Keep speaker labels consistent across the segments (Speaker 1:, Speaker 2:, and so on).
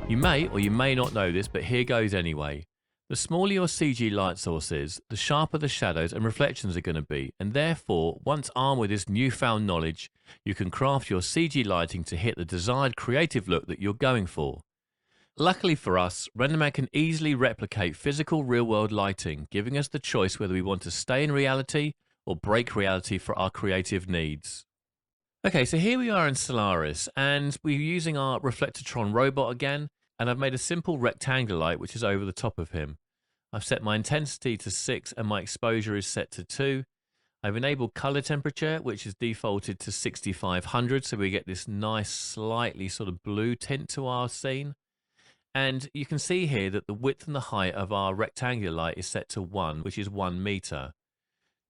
Speaker 1: You may or you may not know this, but here goes anyway. The smaller your CG light source is, the sharper the shadows and reflections are going to be, and therefore, once armed with this newfound knowledge, you can craft your CG lighting to hit the desired creative look that you're going for. Luckily for us, RenderMan can easily replicate physical real-world lighting, giving us the choice whether we want to stay in reality or break reality for our creative needs. Okay, so here we are in Solaris, and we're using our Reflectotron robot again, and I've made a simple rectangular light which is over the top of him. I've set my intensity to 6 and my exposure is set to 2. I've enabled color temperature, which is defaulted to 6500, so we get this nice slightly sort of blue tint to our scene. And you can see here that the width and the height of our rectangular light is set to 1, which is 1 meter.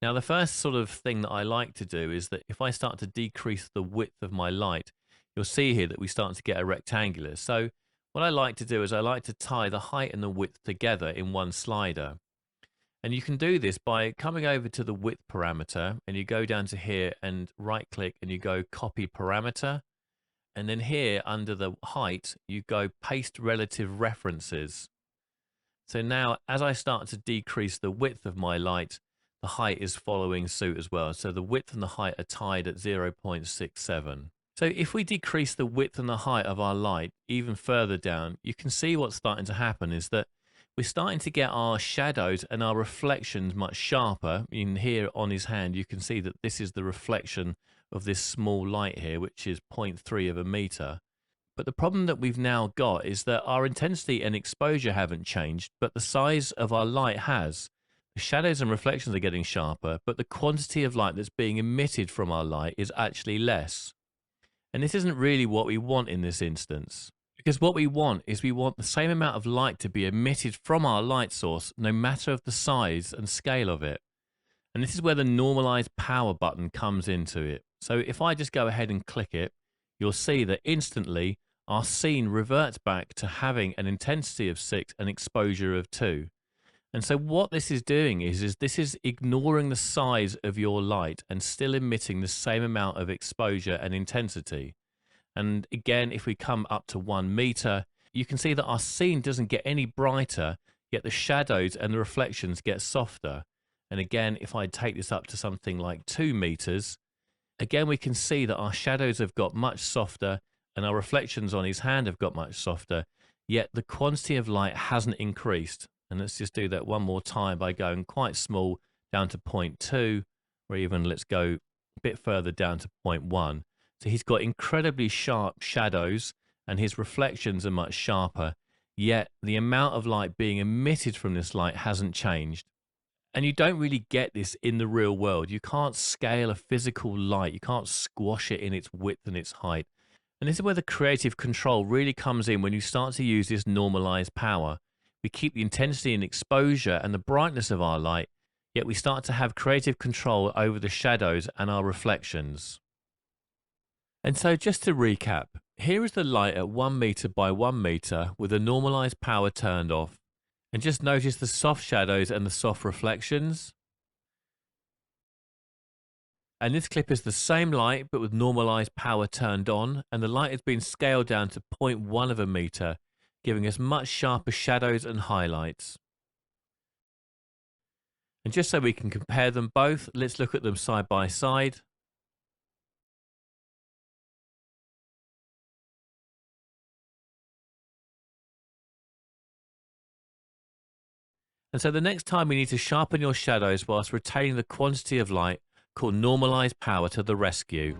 Speaker 1: Now, the first sort of thing that I like to do is that if I start to decrease the width of my light, you'll see here that we start to get a rectangular. So what I like to do is I like to tie the height and the width together in one slider. And you can do this by coming over to the width parameter, and you go down to here and right click and you go copy parameter. And then here under the height, you go paste relative references. So now as I start to decrease the width of my light, the height is following suit as well. So the width and the height are tied at 0.67. So if we decrease the width and the height of our light even further down, you can see what's starting to happen is that we're starting to get our shadows and our reflections much sharper. In here on his hand, you can see that this is the reflection of this small light here, which is 0.3 of a meter. But the problem that we've now got is that our intensity and exposure haven't changed, but the size of our light has. The shadows and reflections are getting sharper, but the quantity of light that's being emitted from our light is actually less. And this isn't really what we want in this instance. Because what we want is we want the same amount of light to be emitted from our light source, no matter of the size and scale of it. And this is where the Normalize power button comes into it. So if I just go ahead and click it, you'll see that instantly our scene reverts back to having an intensity of 6 and exposure of 2. And so what this is doing is this is ignoring the size of your light and still emitting the same amount of exposure and intensity. And again, if we come up to 1 meter, you can see that our scene doesn't get any brighter, yet the shadows and the reflections get softer. And again, if I take this up to something like 2 meters, again, we can see that our shadows have got much softer and our reflections on his hand have got much softer, yet the quantity of light hasn't increased. And let's just do that one more time by going quite small down to 0.2, or even let's go a bit further down to 0.1. So he's got incredibly sharp shadows and his reflections are much sharper, yet the amount of light being emitted from this light hasn't changed. And you don't really get this in the real world. You can't scale a physical light. You can't squash it in its width and its height. And this is where the creative control really comes in when you start to use this normalized power. We keep the intensity and exposure and the brightness of our light, yet we start to have creative control over the shadows and our reflections. And so just to recap, here is the light at 1 meter by 1 meter with the normalized power turned off. And just notice the soft shadows and the soft reflections. And this clip is the same light but with normalized power turned on, and the light has been scaled down to 0.1 of a meter, giving us much sharper shadows and highlights. And just so we can compare them both, let's look at them side by side. And so the next time we need to sharpen your shadows whilst retaining the quantity of light, call normalized power to the rescue.